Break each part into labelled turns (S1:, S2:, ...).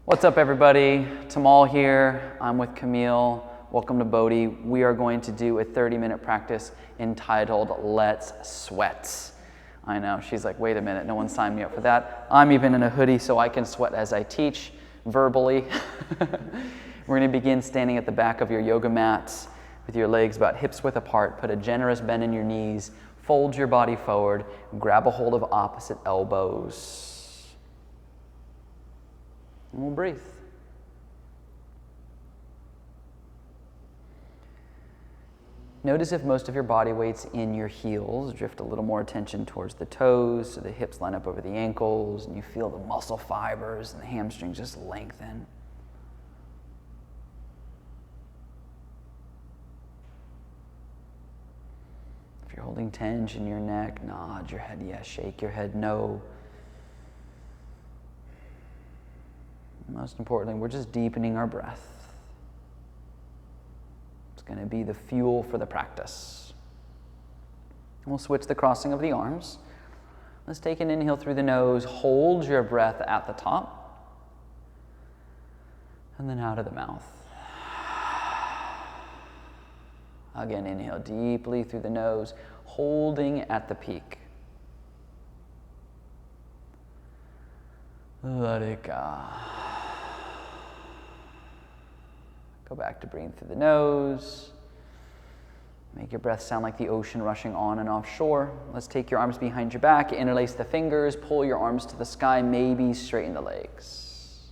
S1: What's up, everybody? Tamal here. I'm with Camille. Welcome to BODHI. We are going to do a 30-minute practice entitled Let's Sweat. I know, she's like, wait a minute, no one signed me up for that. I'm even in a hoodie so I can sweat as I teach verbally. We're going to begin standing at the back of your yoga mat with your legs about hips width apart. Put a generous bend in your knees. Fold your body forward. Grab a hold of opposite elbows. And we'll breathe. Notice if most of your body weight's in your heels. Drift a little more attention towards the toes so the hips line up over the ankles and you feel the muscle fibers and the hamstrings just lengthen. If you're holding tension in your neck, nod your head yes, shake your head no. Most importantly, we're just deepening our breath. It's going to be the fuel for the practice. We'll switch the crossing of the arms. Let's take an inhale through the nose. Hold your breath at the top. And then out of the mouth. Again, inhale deeply through the nose, holding at the peak. Let it go. Go back to breathing through the nose. Make your breath sound like the ocean rushing on and off shore. Let's take your arms behind your back, interlace the fingers, pull your arms to the sky, maybe straighten the legs.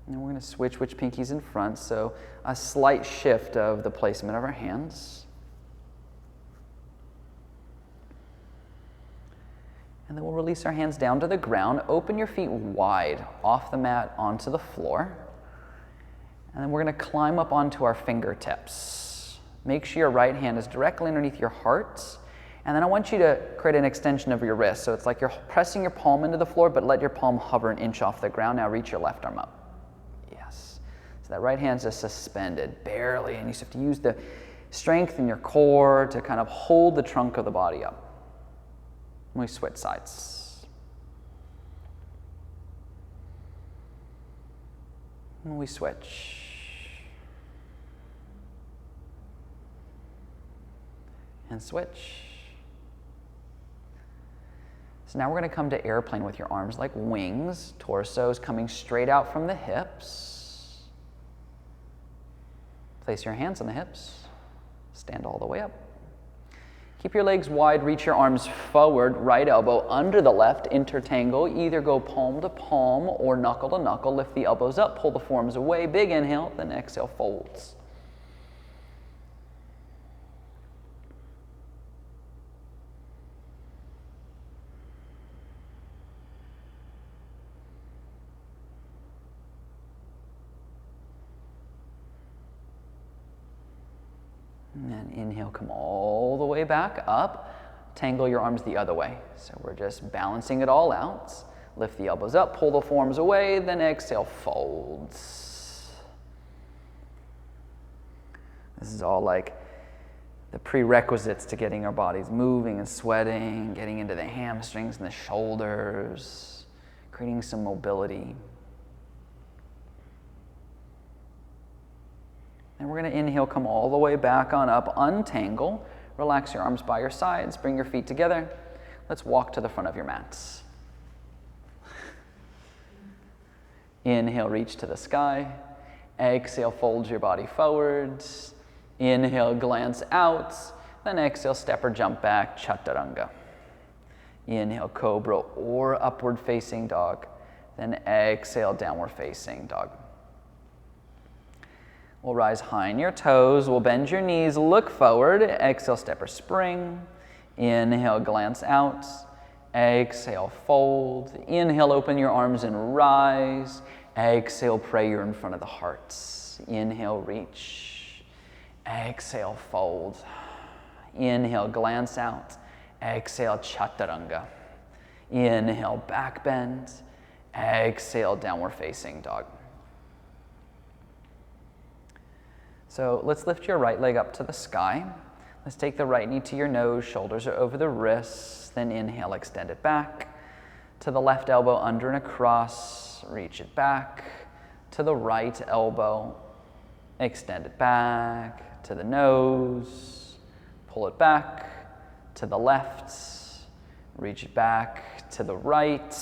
S1: And we're going to switch which pinky's in front, so a slight shift of the placement of our hands. And then we'll release our hands down to the ground. Open your feet wide off the mat onto the floor. And then we're going to climb up onto our fingertips. Make sure your right hand is directly underneath your heart. And then I want you to create an extension of your wrist. So it's like you're pressing your palm into the floor, but let your palm hover an inch off the ground. Now reach your left arm up. Yes. So that right hand's just suspended, barely. And you just have to use the strength in your core to kind of hold the trunk of the body up. We switch sides. And we switch. And switch. So now we're going to come to airplane with your arms like wings. Torso is coming straight out from the hips. Place your hands on the hips. Stand all the way up. Keep your legs wide, reach your arms forward, right elbow under the left, intertangle. Either go palm to palm or knuckle to knuckle. Lift the elbows up, pull the forearms away. Big inhale, then exhale, folds. And then inhale, come all the way back up. Tangle your arms the other way. So we're just balancing it all out. Lift the elbows up, pull the forearms away, then exhale, folds. This is all like the prerequisites to getting our bodies moving and sweating, getting into the hamstrings and the shoulders, creating some mobility. And we're going to inhale, come all the way back on up, untangle. Relax your arms by your sides, bring your feet together. Let's walk to the front of your mats. Inhale, reach to the sky. Exhale, fold your body forwards. Inhale, glance out. Then exhale, step or jump back, chaturanga. Inhale, cobra or upward facing dog. Then exhale, downward facing dog. We'll rise high in your toes. We'll bend your knees, look forward. Exhale, step or spring. Inhale, glance out. Exhale, fold. Inhale, open your arms and rise. Exhale, prayer in front of the heart. Inhale, reach. Exhale, fold. Inhale, glance out. Exhale, chaturanga. Inhale, back bend. Exhale, downward facing dog. So let's lift your right leg up to the sky. Let's take the right knee to your nose, shoulders are over the wrists. Then inhale, extend it back. To the left elbow, under and across, reach it back. To the right elbow, extend it back. To the nose, pull it back. To the left, reach it back. To the right.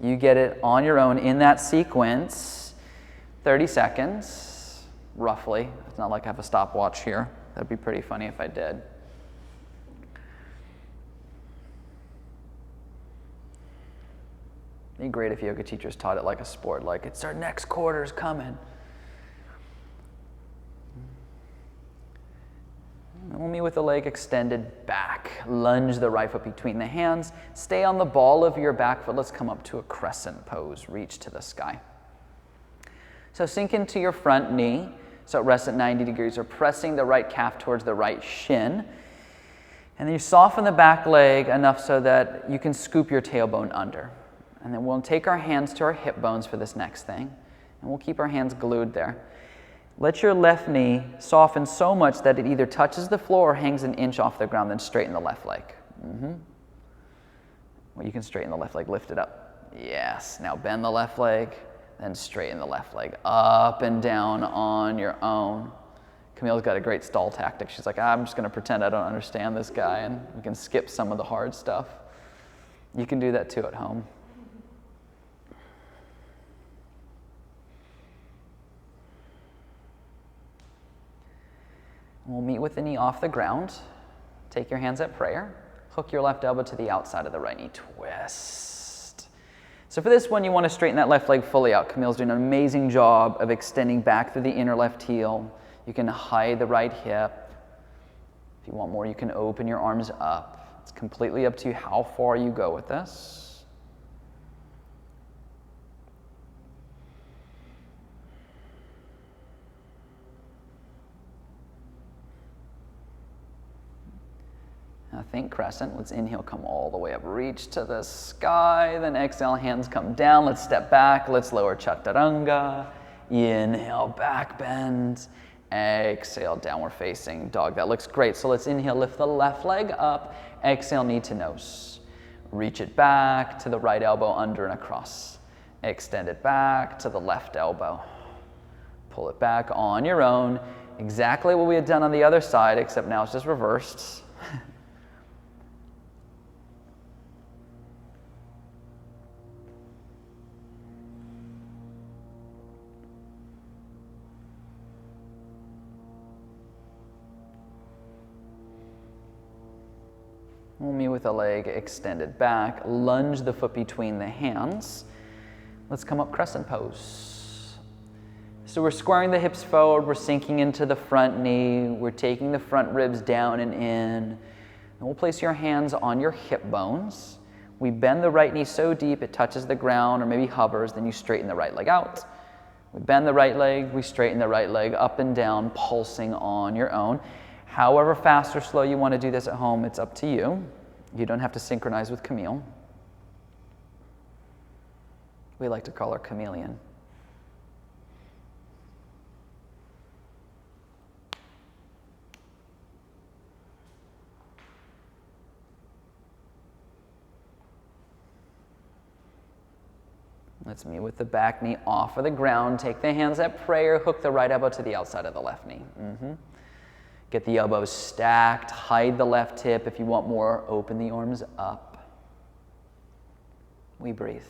S1: You get it on your own in that sequence. 30 seconds, roughly. It's not like I have a stopwatch here. That'd be pretty funny if I did. It'd be great if yoga teachers taught it like a sport, like it's our next quarter's coming. Only with the leg extended back. Lunge the right foot between the hands. Stay on the ball of your back foot. Let's come up to a crescent pose. Reach to the sky. So sink into your front knee. So it rests at 90 degrees. Or pressing the right calf towards the right shin. And then you soften the back leg enough so that you can scoop your tailbone under. And then we'll take our hands to our hip bones for this next thing. And we'll keep our hands glued there. Let your left knee soften so much that it either touches the floor or hangs an inch off the ground, then straighten the left leg. Well, you can straighten the left leg, lift it up. Yes, now bend the left leg, then straighten the left leg. Up and down on your own. Camille's got a great stall tactic. She's like, I'm just gonna pretend I don't understand this guy and we can skip some of the hard stuff. You can do that too at home. We'll meet with the knee off the ground. Take your hands at prayer. Hook your left elbow to the outside of the right knee. Twist. So for this one, you want to straighten that left leg fully out. Camille's doing an amazing job of extending back through the inner left heel. You can hide the right hip. If you want more, you can open your arms up. It's completely up to you how far you go with this. Now think crescent. Let's inhale, come all the way up, reach to the sky. Then exhale, hands come down. Let's step back. Let's lower chaturanga. Inhale, back bend. Exhale, downward facing dog. That looks great. So let's inhale, lift the left leg up. Exhale, knee to nose. Reach it back to the right elbow, under and across. Extend it back to the left elbow. Pull it back on your own. Exactly what we had done on the other side, except now it's just reversed. We'll meet with the leg extended back. Lunge the foot between the hands. Let's come up crescent pose. So we're squaring the hips forward. We're sinking into the front knee. We're taking the front ribs down and in. And we'll place your hands on your hip bones. We bend the right knee so deep it touches the ground or maybe hovers. Then you straighten the right leg out. We bend the right leg. We straighten the right leg up and down, pulsing on your own. However fast or slow you want to do this at home, it's up to you. You don't have to synchronize with Camille. We like to call her chameleon. Let's meet with the back knee off of the ground. Take the hands at prayer. Hook the right elbow to the outside of the left knee. Get the elbows stacked, hide the left hip. If you want more, open the arms up. We breathe.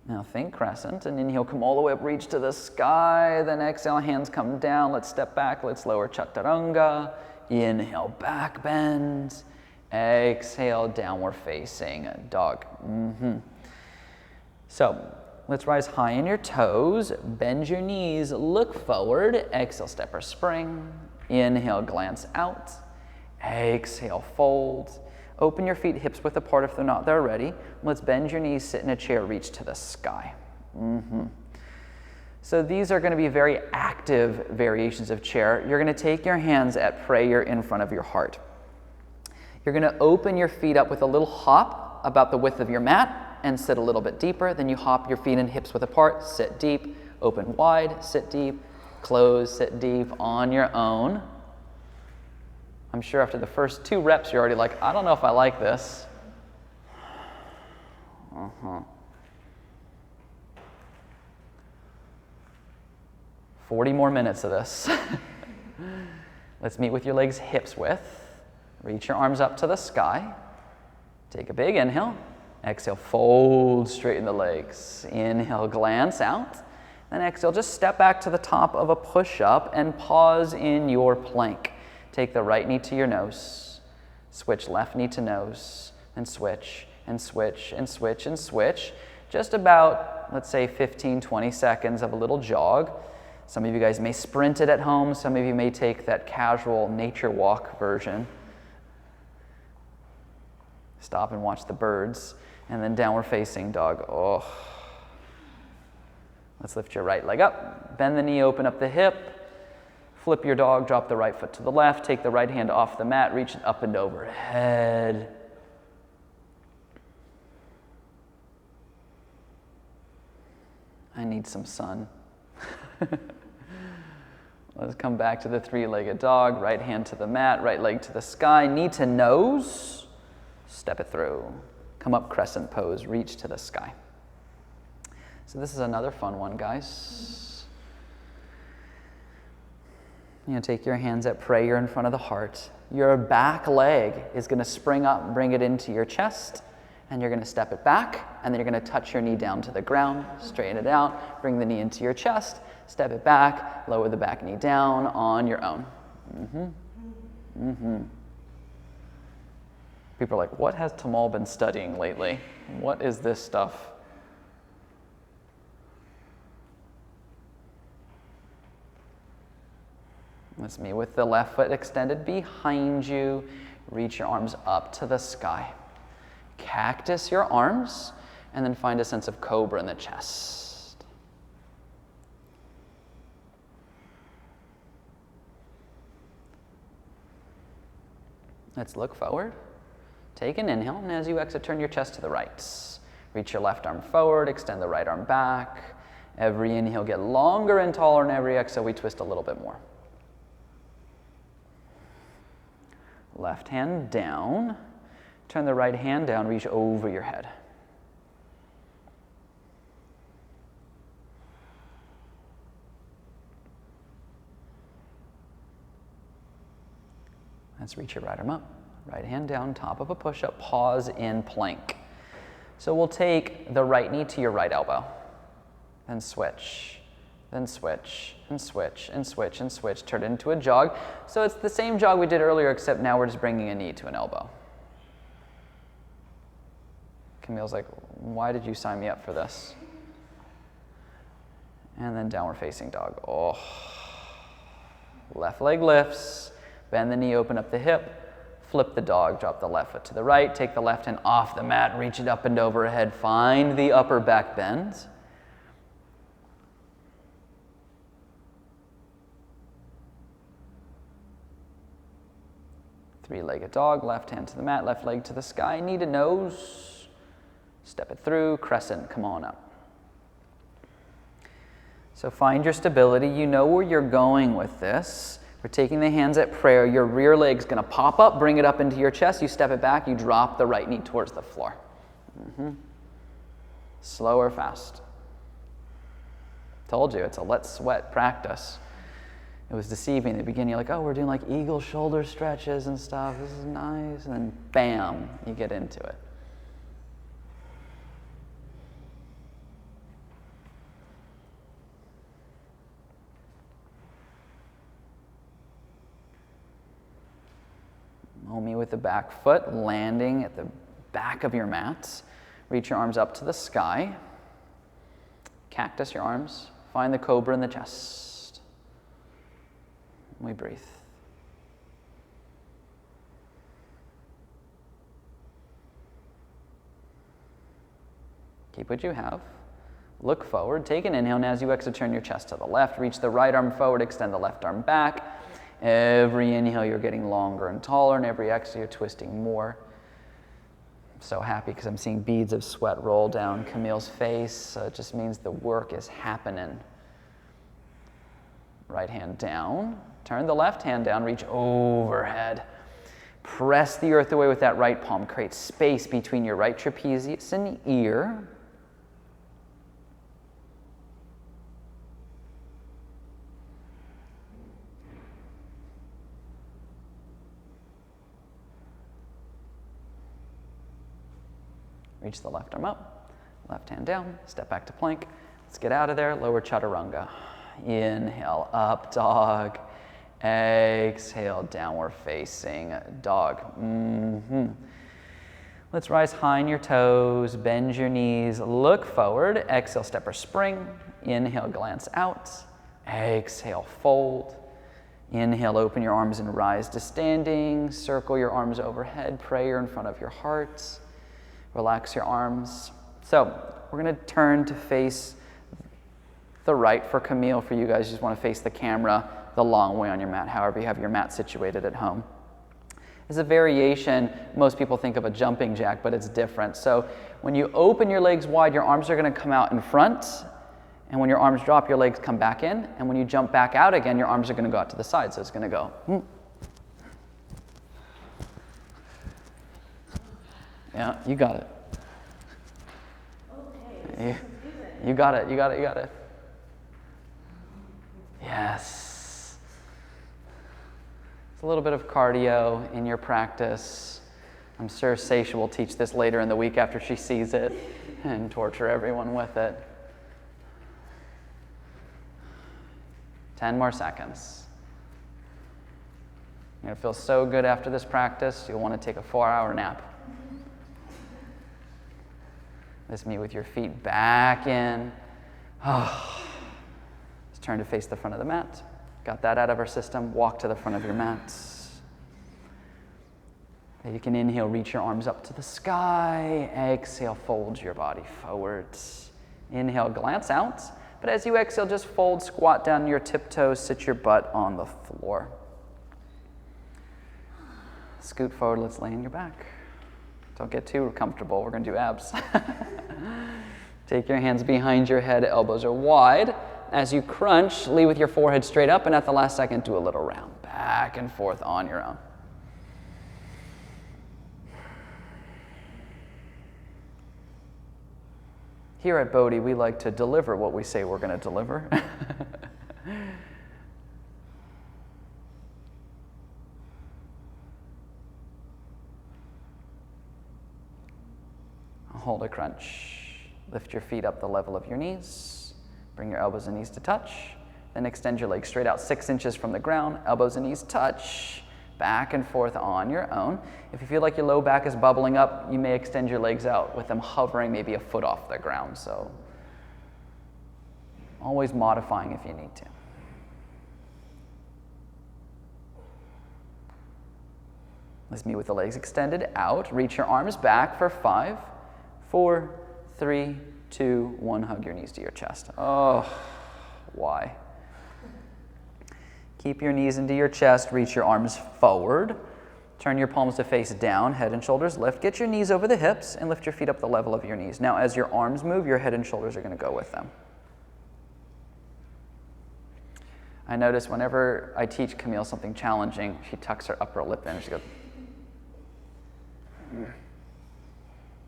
S1: Now think crescent, and inhale, come all the way up, reach to the sky. Then exhale, hands come down. Let's step back, let's lower chaturanga. Inhale, back bend. Exhale, downward facing dog. So Let's rise high in your toes, bend your knees, look forward, exhale, step or spring. Inhale, glance out. Exhale, fold. Open your feet hips width apart if they're not there already. Let's bend your knees, sit in a chair, reach to the sky. So these are going to be very active variations of chair. You're going to take your hands at prayer in front of your heart. You're going to open your feet up with a little hop about the width of your mat and sit a little bit deeper. Then you hop your feet and hips width apart, sit deep, open wide, sit deep, close, sit deep on your own. I'm sure after the first 2 reps, you're already like, I don't know if I like this. 40 more minutes of this. Let's meet with your legs hips width. Reach your arms up to the sky. Take a big inhale. Exhale, fold, straighten the legs. Inhale, glance out. Then exhale, just step back to the top of a push-up and pause in your plank. Take the right knee to your nose. Switch left knee to nose. And switch, and switch, and switch, and switch. Just about, let's say, 15, 20 seconds of a little jog. Some of you guys may sprint it at home. Some of you may take that casual nature walk version. Stop and watch the birds. And then downward facing dog. Oh. Let's lift your right leg up. Bend the knee, open up the hip. Flip your dog, drop the right foot to the left. Take the right hand off the mat, reach it up and overhead. I need some sun. Let's come back to the 3-legged dog. Right hand to the mat, right leg to the sky. Knee to nose. Step it through. Come up, crescent pose. Reach to the sky. So this is another fun one, guys. You know, take your hands at prayer in front of the heart. Your back leg is going to spring up, bring it into your chest, and you're going to step it back, and then you're going to touch your knee down to the ground, straighten it out, bring the knee into your chest, step it back, lower the back knee down on your own. People are like, what has Tamal been studying lately? What is this stuff? That's me with the left foot extended behind you. Reach your arms up to the sky. Cactus your arms, and then find a sense of cobra in the chest. Let's look forward. Take an inhale, and as you exhale, turn your chest to the right. Reach your left arm forward, extend the right arm back. Every inhale, get longer and taller, and every exhale, we twist a little bit more. Left hand down. Turn the right hand down, reach over your head. Let's reach your right arm up. Right hand down, top of a push-up, pause in plank. So we'll take the right knee to your right elbow. Then switch, and switch, and switch, and switch, and switch. Turn it into a jog. So it's the same jog we did earlier, except now we're just bringing a knee to an elbow. Camille's like, why did you sign me up for this? And then downward facing dog. Oh. Left leg lifts. Bend the knee, open up the hip. Flip the dog, drop the left foot to the right. Take the left hand off the mat, reach it up and overhead. Find the upper back bend. Three-legged dog, left hand to the mat, left leg to the sky, knee to nose. Step it through, crescent, come on up. So find your stability. You know where you're going with this. We're taking the hands at prayer. Your rear leg's going to pop up, bring it up into your chest. You step it back, you drop the right knee towards the floor. Slow or fast. Told you, it's a let's sweat practice. It was deceiving in the beginning. You're like, oh, we're doing like eagle shoulder stretches and stuff. This is nice. And then bam, you get into it. Me with the back foot, landing at the back of your mat. Reach your arms up to the sky. Cactus your arms. Find the cobra in the chest. We breathe. Keep what you have. Look forward. Take an inhale, and as you exhale, turn your chest to the left. Reach the right arm forward. Extend the left arm back. Every inhale, you're getting longer and taller, and every exhale, you're twisting more. I'm so happy because I'm seeing beads of sweat roll down Camille's face. So it just means the work is happening. Right hand down. Turn the left hand down. Reach overhead. Press the earth away with that right palm. Create space between your right trapezius and ear. Reach the left arm up, left hand down, step back to plank. Let's get out of there, lower chaturanga. Inhale, up dog. Exhale, downward facing dog. Let's rise high in your toes, bend your knees, look forward. Exhale, step or spring. Inhale, glance out. Exhale, fold. Inhale, open your arms and rise to standing. Circle your arms overhead, prayer in front of your heart. Relax your arms. So we're going to turn to face the right for Camille. For you guys, you just want to face the camera the long way on your mat, however you have your mat situated at home. As a variation, most people think of a jumping jack, but it's different. So when you open your legs wide, your arms are going to come out in front. And when your arms drop, your legs come back in. And when you jump back out again, your arms are going to go out to the side. So it's going to go. Yeah, you got it. Okay. You got it, you got it, you got it. Yes. It's a little bit of cardio in your practice. I'm sure Seisha will teach this later in the week after she sees it and torture everyone with it. 10 more seconds. You're going to feel so good after this practice, you'll want to take a 4-hour nap. Let's meet with your feet back in. Let's turn to face the front of the mat. Got that out of our system. Walk to the front of your mat. You can inhale, reach your arms up to the sky. Exhale, fold your body forward. Inhale, glance out. But as you exhale, just fold, squat down your tiptoes, sit your butt on the floor. Scoot forward, let's lay on your back. Don't get too comfortable, we're going to do abs. Take your hands behind your head, elbows are wide. As you crunch, lead with your forehead straight up, and at the last second, do a little round, back and forth on your own. Here at BODHI, we like to deliver what we say we're going to deliver. Hold a crunch. Lift your feet up the level of your knees. Bring your elbows and knees to touch. Then extend your legs straight out 6 inches from the ground. Elbows and knees touch. Back and forth on your own. If you feel like your low back is bubbling up, you may extend your legs out with them hovering maybe a foot off the ground. So always modifying if you need to. Let's meet with the legs extended out. Reach your arms back for 5, 4, 3, 2, 1. Hug your knees to your chest. Oh, why? Keep your knees into your chest. Reach your arms forward. Turn your palms to face down. Head and shoulders lift. Get your knees over the hips and lift your feet up the level of your knees. Now, as your arms move, your head and shoulders are going to go with them. I notice whenever I teach Camille something challenging, she tucks her upper lip in and she goes,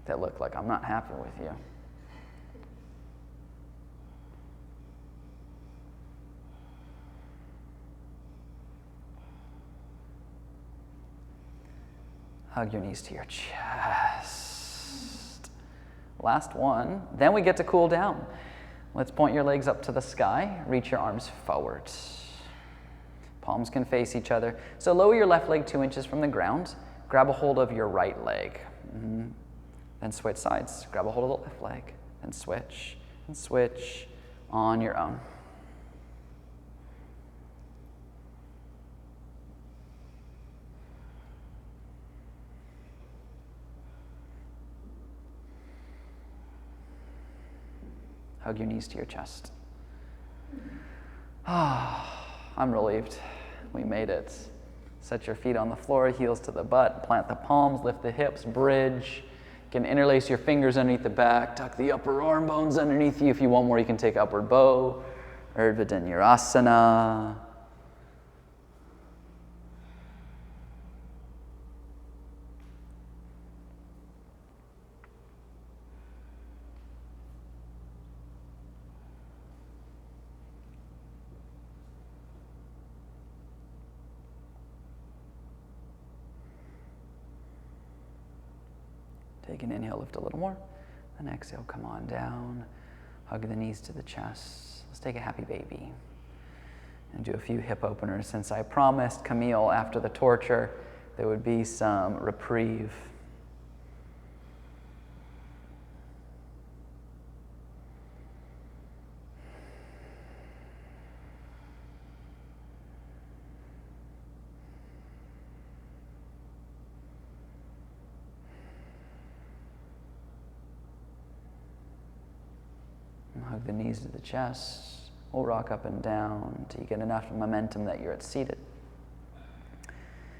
S1: that look like I'm not happy with you. Hug your knees to your chest. Last one. Then we get to cool down. Let's point your legs up to the sky. Reach your arms forward. Palms can face each other. So lower your left leg 2 inches from the ground. Grab a hold of your right leg. Then switch sides. Grab a hold of the left leg. Then switch and switch on your own. Hug your knees to your chest. I'm relieved. We made it. Set your feet on the floor, heels to the butt, plant the palms, lift the hips, bridge. You can interlace your fingers underneath the back, tuck the upper arm bones underneath you. If you want more, you can take upward bow, Urdhva Dhanurasana. Take an inhale, lift a little more. Then exhale, come on down. Hug the knees to the chest. Let's take a happy baby. And do a few hip openers. Since I promised Camille after the torture there would be some reprieve. Hug the knees to the chest. We'll rock up and down until you get enough momentum that you're at seated.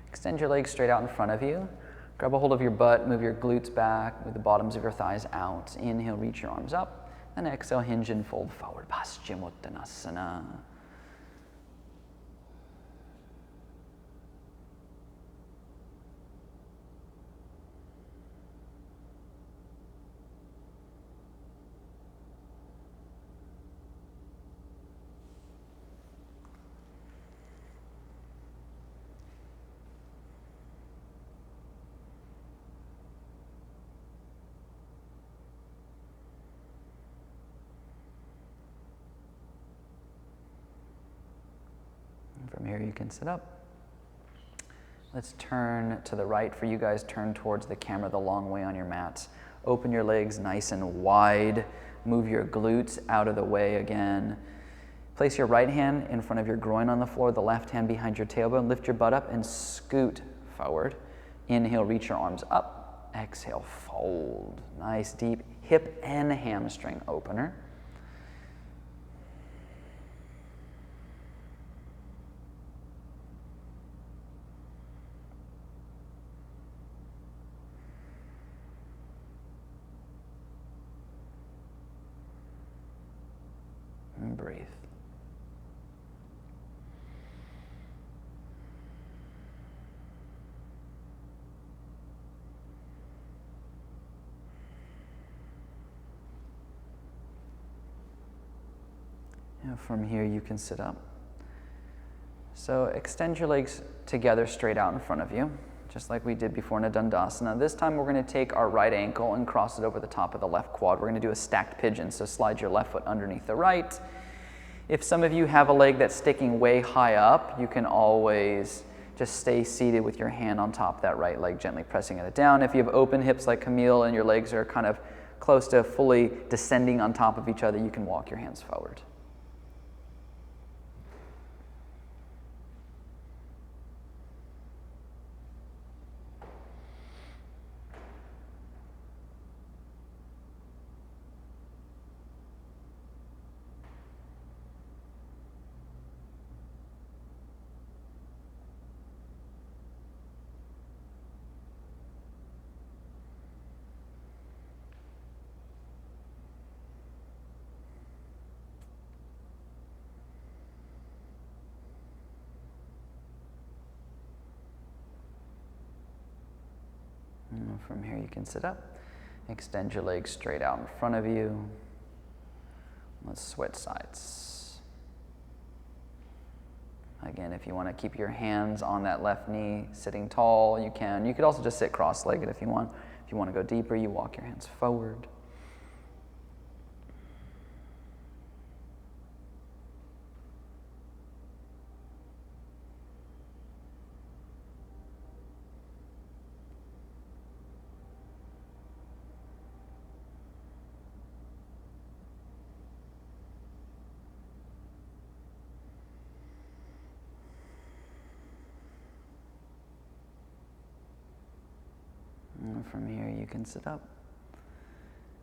S1: Extend your legs straight out in front of you. Grab a hold of your butt, move your glutes back, move the bottoms of your thighs out. Inhale, reach your arms up. Then exhale, hinge and fold forward. Paschimottanasana. From here you can sit up. Let's turn to the right. For you guys, turn towards the camera the long way on your mats. Open your legs nice and wide. Move your glutes out of the way again. Place your right hand in front of your groin on the floor, the left hand behind your tailbone. Lift your butt up and scoot forward. Inhale, reach your arms up. Exhale, fold. Nice deep hip and hamstring opener. And breathe. And from here you can sit up. So extend your legs together straight out in front of you, just like we did before in a Dandasana. This time we're going to take our right ankle and cross it over the top of the left quad. We're going to do a stacked pigeon, so slide your left foot underneath the right. If some of you have a leg that's sticking way high up, you can always just stay seated with your hand on top of that right leg, gently pressing it down. If you have open hips like Camille and your legs are kind of close to fully descending on top of each other, you can walk your hands forward. And from here you can sit up. Extend your legs straight out in front of you. Let's switch sides. Again, if you want to keep your hands on that left knee, sitting tall, you can. You could also just sit cross-legged if you want. If you want to go deeper, you walk your hands forward. And from here, you can sit up.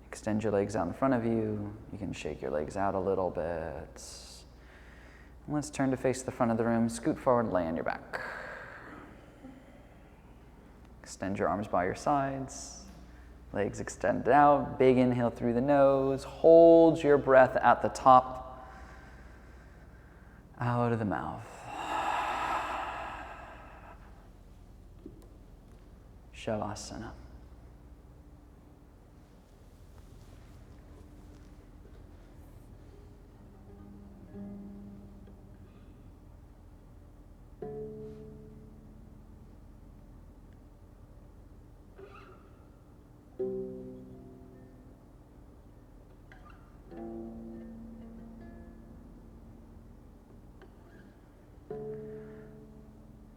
S1: Extend your legs out in front of you. You can shake your legs out a little bit. And let's turn to face the front of the room. Scoot forward, lay on your back. Extend your arms by your sides. Legs extended out. Big inhale through the nose. Hold your breath at the top. Out of the mouth. Shavasana.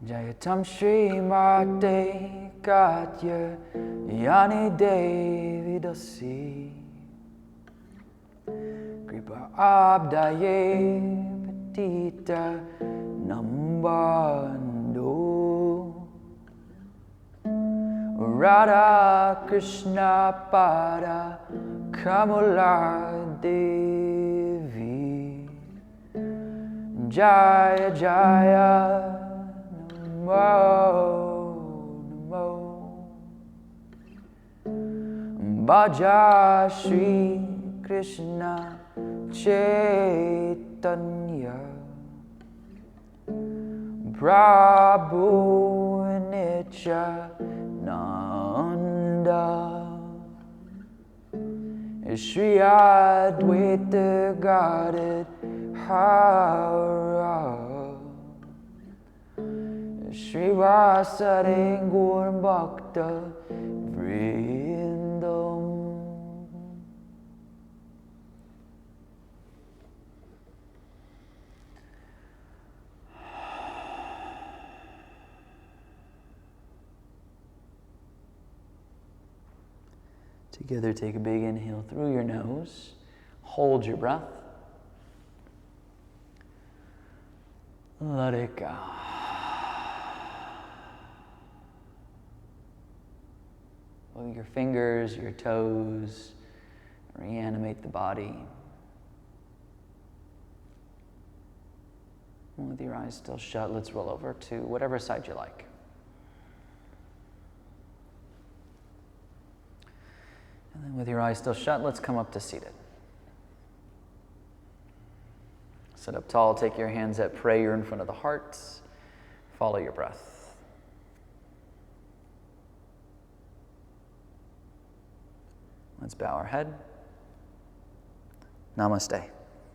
S1: Jayatam Shri Mate Katya Yani Devi Dasi Kripa Abdaye Petita Nambando Radha Krishna Pada Kamala Devi Jaya Jaya Namo Bhaja Shri Krishna Chaitanya Prabhu Nityananda Shri Advaita Godhead Hara Shri Vasarengur Bhakta Vrindam. Together, take a big inhale through your nose. Hold your breath. Let it go. With your fingers, your toes, reanimate the body. And with your eyes still shut, let's roll over to whatever side you like. And then with your eyes still shut, let's come up to seated. Sit up tall, take your hands at prayer in front of the heart. Follow your breath. Let's bow our head. Namaste.